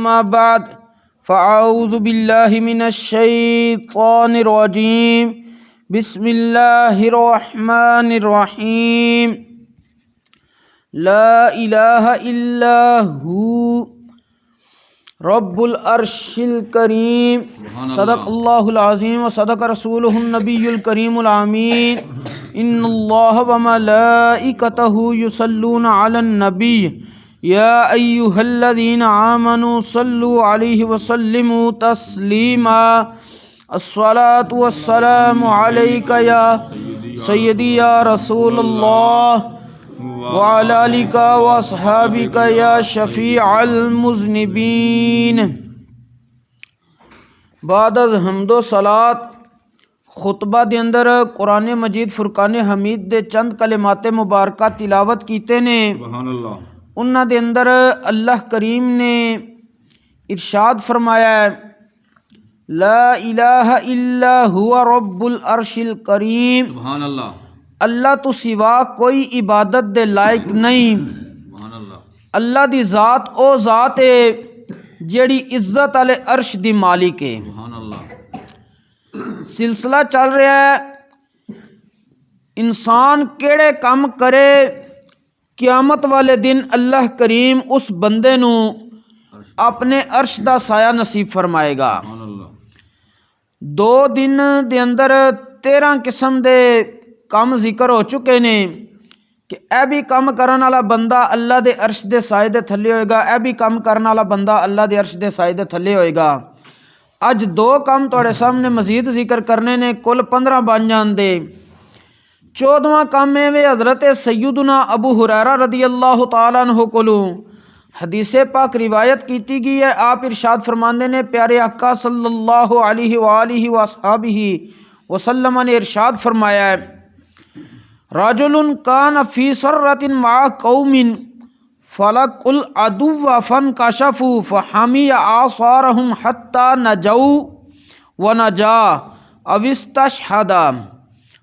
अम्मा बाद फ़अऊज़ु बिल्लाहि मिनश्शैतानिर्रजीम बिस्मिल्लाहिर्रहमानिर्रहीम ला इलाहा इल्ला हू रब्बुल अर्शिल करीम सदक़ल्लाहुल अज़ीम व सदक़ रसूलुहुन नबियुल करीमुल आमीन इन्नल्लाह व मलाइकतहु युसल्लूना अलन नबी या अय्युहल्लज़ीना आमनू सल्लु अलैहि व सल्लिमू तस्लीमा अस्सलातु वस्सलामु अलैका या सय्यदी या रसूलल्लाह व अला आलिका व अस्हाबिका या शफ़ीअल मुज़निबीन। बाद अज़ हम्दो सलात खुतबा दे अंदर कुरान मजीद फुरकान हमीद दे चंद कलिमाते मुबारका तिलावत कीते ने। उन्हां दे अंदर अल्लाह करीम ने इरशाद फरमाया ला इलाहा इल्ला हुवा रब्बुल अर्शिल करीम। अल्लाह तो सिवा कोई इबादत दे लायक नहीं। अल्लाह दी ज़ात ओ ज़ात है जेड़ी इज्जत वाले अर्श दी मालिक है। सिलसिला चल रहा है इंसान केड़े काम करे क़यामत वाले दिन अल्लाह करीम उस बंदे नू अपने अर्श दा साया नसीब फरमाएगा। 2 दिन दे अंदर 13 किस्म दे काम जिक्र हो चुके ने कि यह भी काम करने वाला बंदा अल्लाह दे अर्श दे साए दे थल्ले होएगा, यह भी काम करने वाला बंदा अल्लाह दे अर्श दे साए दे थल्ले होएगा। अज 2 काम तुहाडे सामने मजीद जिक्र करने ने, कुल 15 बन जांदे। 14वां काम है वे हज़रत सैयदना अबू हुरैरा रज़ियल्लाहु ताला अन्हु कोलों हदीस पाक रिवायत की गई है। आप इरशाद फरमाते ने प्यारे आका सल्लल्लाहु अलैहि वसल्लम वसल्लम ने इरशाद फरमाया है राजुलुन कान फी सर्रतिन मा कौमिन फलकुल अदुव्व फन कशफु फहमी आसारहुम हत्ता नजऊ व नजा अविस्तशहदा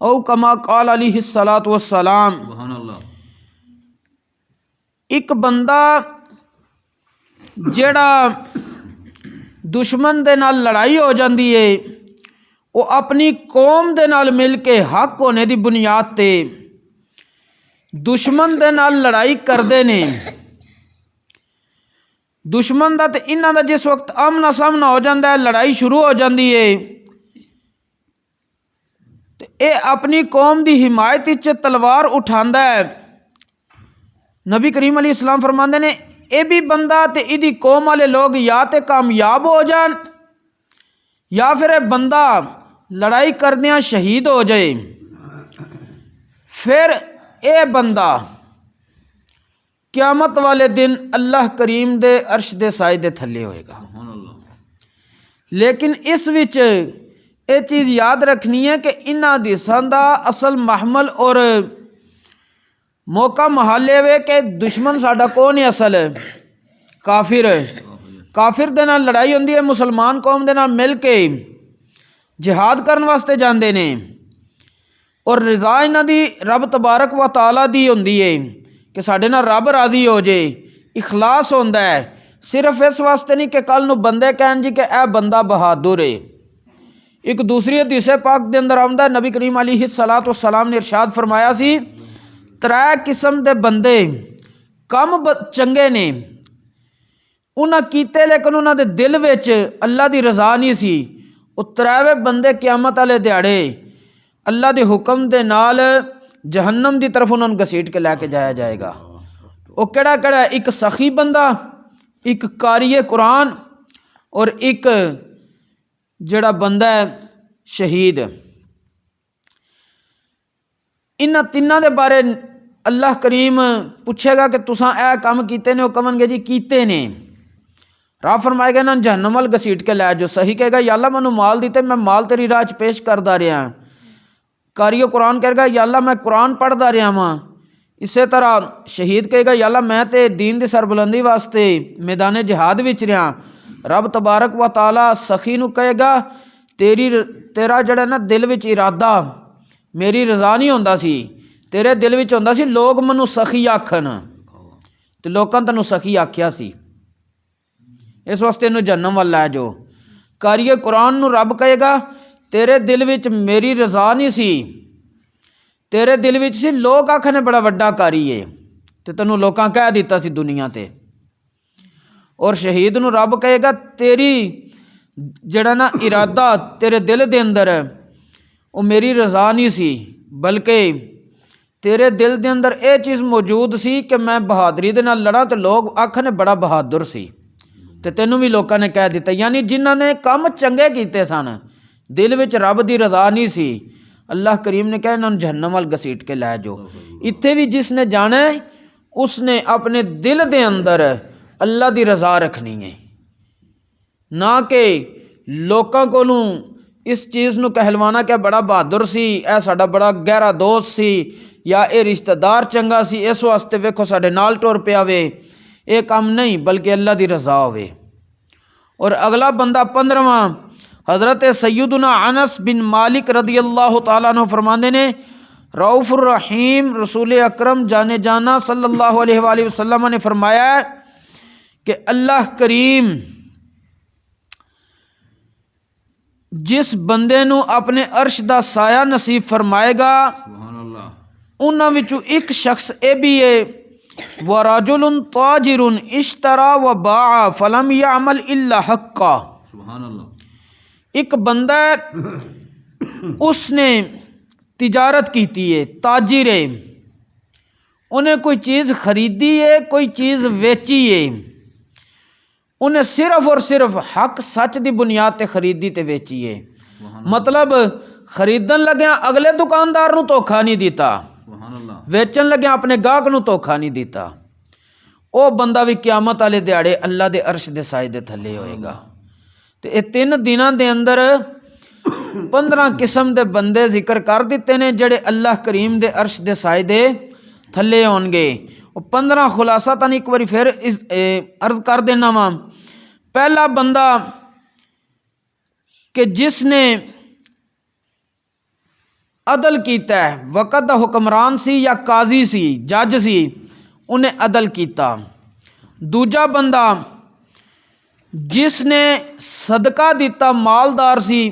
औ कमा काल अलैहिस्सलातु वस्सलाम। एक बंदा जेड़ा दुश्मन दे नाल लड़ाई हो जाती है वो अपनी कौम दे नाल मिल के हक होने की बुनियाद ते दुश्मन दे नाल लड़ाई करते ने। दुश्मन दा ते इन्हां दा जिस वक्त आमना सामना हो जाता है, लड़ाई शुरू हो जाती है, तो ये अपनी कौम की हिमायत च तलवार उठांदा है। नबी करीम अलैहि सलाम फरमाते ने ये भी बंदा ते इहदी कौम वाले लोग या तो कामयाब हो जान या फिर ये बंदा लड़ाई करदियां शहीद हो जाए। फिर ये बंदा क़यामत वाले दिन अल्लाह करीम दे अर्श दे साए दे थल्ले होएगा। लेकिन इस विच ये चीज़ याद रखनी है कि इन्हां हदीसां दा असल महमल और मौका महाले वे कि दुश्मन साडा कौन है? असल काफिर। काफिर दे नाल लड़ाई होंदी है, मुसलमान कौम दे नाल मिल के जिहाद करने वास्ते जाते ने और रज़ा इन्हां दी रब तबारक व तआला दी होंदी है कि साडे नाल रब राजी हो जाए। इखलास होंदा है सिर्फ इस वास्ते नहीं कि कल नूं बंदे कहन जी कि यह बंदा बहादुर है। एक दूसरी हदीस पाक दे अंदर आउंदा नबी करीम अलैहिस्सलातु वस्सलाम ने इरशाद फरमाया सी 3 किस्म दे बंदे कम चंगे ने उन्हां कीते लेकिन उन्हां दे दिल विच अल्लाह दी रज़ा नहीं सी। वो 3 बंदे क़यामत वाले दिहाड़े अल्लाह दे हुक्म दे नाल जहन्नम की तरफ उन्होंने घसीट के लैके जाया जाएगा। वो केड़ा केड़ा? एक सखी बंदा, एक कारिए कुरान और एक जड़ा बंदा है शहीद। इन्हां तीनों के बारे अल्लाह करीम पूछेगा कि तुसां ऐ काम कीते ने? वो कवनगे जी कीते ने। राह फरमाएगा ना जहन्नम वाल घसीट के लै जो। सही कहेगा या अल्लाह मैनू माल दिते, मैं माल तेरी राह च पेश करता रहा। कारियो कुरान कहेगा या अल्लाह मैं कुरान पढ़ता रहा वां। इस तरह शहीद कहेगा या अल्लाह मैं ते दीन की सरबुलंदी वास्ते मैदान जिहाद विच रहा। रब तबारक व तआला सखी नू कहेगा तेरा जड़ा ना दिल विच इरादा मेरी रज़ा नहीं होंदा सी, तेरे दिल विच होंदा सी लोग मैनू सखी आखन, ते लोकां तैनूं सखी आख्या सी। इस वास्ते इन्हूं जहन्नम वाल लै जाओ। कारिए कुरान नूं रब कहेगा तेरे दिल विच मेरी रजा नहीं सी, तेरे दिल विच सी लोग आखने बड़ा वड्डा कारी है ते तैनूं लोकां कह दिता सी दुनिया ते। और शहीद नूं रब कहेगा तेरी जड़ा ना इरादा तेरे दिल दे अंदर वो मेरी रजा नहीं सी, बल्कि तेरे दिल दे अंदर ये चीज़ मौजूद सी कि मैं बहादरी दे नाल लड़ा तो लोग आखने बड़ा बहादुर सी ते तैनूं भी लोगों ने कह दिता। यानी जिन्हां ने काम चंगे कीते सन दिल विच रब दी रजा नहीं सी, अल्लाह करीम ने कहा इन्होंने जहन्नम वाल घसीट के लै जाओ। इत्थे भी जिसने जाना है उसने अपने दिल दे अंदर अल्लाह दी रजा रखनी है, ना कि लोकां कोलों इस चीज़ नूं कहलवाना कि बड़ा बहादुर सी, ऐ साडा बड़ा गहरा दोस्त सी या ये रिश्तेदार चंगा सी इस वास्ते वेखो साडे नाल टुर पिया वे, ये काम नहीं बल्कि अल्लाह दी रजा होवे। और अगला बंदा 15वां हज़रत सैयदना अनस बिन मालिक रदियल्लाहु ताला अन्हु फरमाते ने रऊफ़ुर रहीम रसूल अकरम जाने जाना सल्लल्लाहु अलैहि वसल्लम ने फरमाया कि अल्लाह करीम जिस बंदे नूं अपने अर्श दा साया नसीब फरमाएगा उन्हां विचों एक शख्स ये भी है व रजुलुन ताजिरुन इश्तरा व बाआ फलम यामल इल्ला हक्का। एक बंदा उसने तिजारत की है, ताजिर है, उन्हें कोई चीज़ खरीदी है कोई चीज़ वेची है, उन्हें सिर्फ और सिर्फ हक सच की बुनियाद ते खरीदी ते वेची है। मतलब खरीदन लग्या अगले दुकानदार नूं धोखा नहीं दिता, वेचन लग्या अपने गाहक नूं धोखा नहीं दिता। वो बंदा भी क्यामत वाले दिहाड़े अल्लाह दे अर्श दे साए दे थले होएगा। तो ये 3 दिनां दे अंदर 15 किस्म दे बंदे जिक्र कर दिते ने जेड़े अल्लाह करीम दे अर्श दे साए दे थले होणगे। 15 खुलासा तन एक बारी फिर अर्ज कर देना वा। पहला बंदा कि जिसने अदल कीता है, वक़्त दा हुक्मरान सी या काजी सी जज सी, उन्हें अदल कीता। दूजा बंदा जिसने सदका दिता, मालदार सी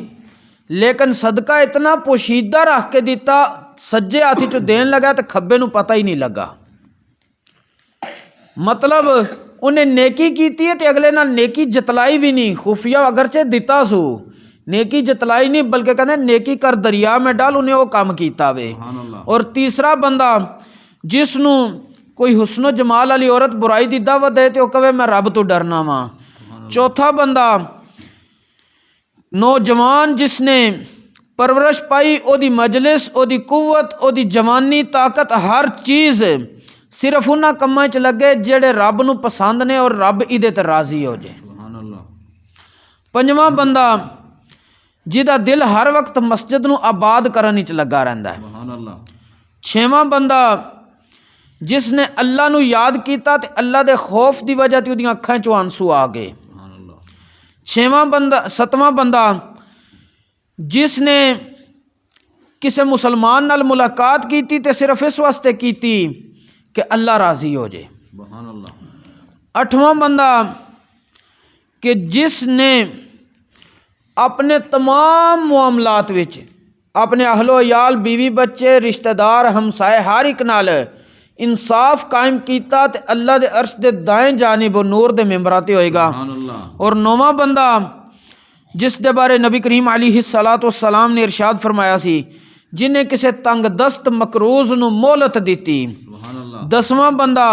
लेकिन सदका इतना पोशीदा रख के दिता सज्जे हाथी चो देन लगा तो खब्बे नूं पता ही नहीं लगा। मतलब उन्हें नेकी कीती है तो अगले नाल नेकी जतलाई भी नहीं, खुफिया अगरचे दिता सू नेकी जतलाई नहीं बल्कि कहने नेकी कर दरिया में डाल, उन्हें वो काम कीता वे। और तीसरा बंदा जिसनों कोई हुस्नो जमाल वाली औरत बुराई दी दावत दे तो कहे मैं रब तो डरना वा। चौथा बंदा नौजवान जिसने परवरिश पाई, ओदी मजलिस, ओदी कुव्वत, ओदी जवानी, ताकत, हर चीज़ सिर्फ उन्हां कम्मां च लगे जेड़े रब नूं पसंद ने और रब इहदे ते राजी हो जाए। पंजवां बंदा जिहदा दिल हर वक्त मस्जिद नूं आबाद करन विच लगा रहिंदा है। छेवां बंदा जिसने अल्लाह नूं याद कीता ते अल्लाह दे खौफ दी वजह ते उहदियां अखां चों आंसू आ गए। सतवां बंदा जिसने किसी मुसलमान नाल मुलाकात की ते सिर्फ इस वास्ते की कि अल्लाह राजी हो जाए। 8वां बंदा कि जिसने अपने तमाम मामलात विच अपने अहलो याल, बीवी बच्चे, रिश्तेदार, हमसाए हर एक नाल इंसाफ कायम किया ते अल्लाह दे अर्श दे दाएं जानिब नूर दे मेंबरां ते होएगा। और 9वां बंदा जिस दे बारे नबी करीम अलैहिस्सलातु वस्सलाम ने इरशाद फरमाया सी जिन्हें किसी तंग दस्त मकरूज नूं मोहलत दी। 10वां बंदा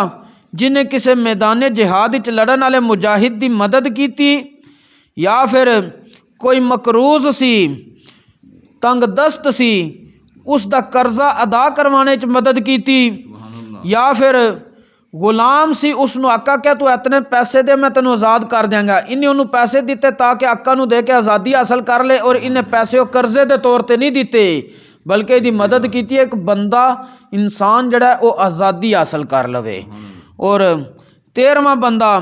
जिन्हें किसी मैदान जिहाद विच लड़न वाले मुजाहिद की मदद की या फिर कोई मकरूज सी, तंग दस्त सी, उसका कर्जा अदा करवाने च मदद की, या फिर गुलाम सी उसनों आका क्या तू इतने पैसे दे मैं तेनों आज़ाद कर देंगा, इन्हें उन्होंने पैसे दिते ताकि आका नूं दे के आज़ादी हासिल कर ले और इन्हें पैसे वो कर्जे के तौर पर नहीं दिते बल्कि इसकी मदद की एक बंदा इंसान जड़ा वो आज़ादी हासिल कर लवे। और 13वां बंदा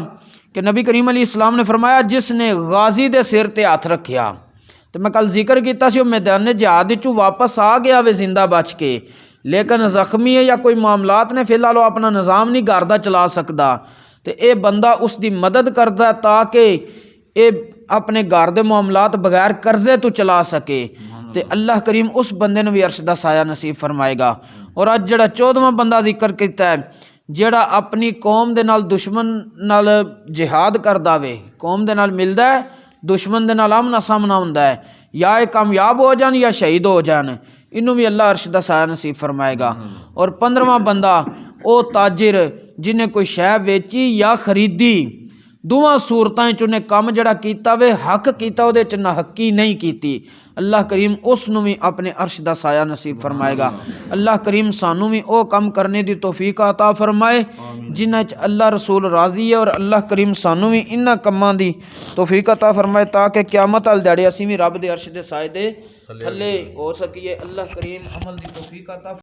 कि नबी करीम अलैहिस्सलाम ने फरमाया जिसने गाजी दे सिर ते हथ रखिया। तो मैं कल जिक्र किया सी मैदान जिहाद चू वापस आ गया वे जिंदा बच के, लेकिन जख्मी है या कोई मामलात ने फिलहाल वो अपना निज़ाम नहीं घर दा चला सकता तो ये बंदा उसकी मदद करता ताकि ये अपने घर के मामलात बगैर कर्जे तो चला सके। तो अल्लाह करीम उस बंदे ने भी अर्श दा साया नसीब फरमाएगा। और अज जड़ा 14वां बंदा जिक्र किया है, जेड़ा अपनी कौम दे नाल दुश्मन नाल जिहाद करदा वे, कौम दे नाल मिलदा है, दुश्मन दे नाल आमना सामना हुंदा है, या ये कामयाब हो जान या शहीद हो जान, इनू भी अल्लाह अर्श दा साया नसीब फरमाएगा। और 15वां बंदा वो ताजिर जिन्हें कोई शै वेची या खरीदी, दोवां सूरतां च उन्हें काम जड़ा कीता वे हक कीता, उहदे च नाहकी नहीं कीती, अल्लाह करीम उसनू भी अपने अर्श दा साया नसीब फरमाएगा। अल्लाह करीम सानू भी वो काम करने दी तौफीक अता फरमाए जिन्हां च अल्लाह रसूल राजी है, और अल्लाह करीम सानू भी इन्हां कम्मां दी तौफीक अता फरमाए ताकि क़यामत वाले दिहाड़े असीं भी रब दे अर्श दे साए दे थल्ले हो सकीए। अल्लाह करीम अमल दी तौफीक अता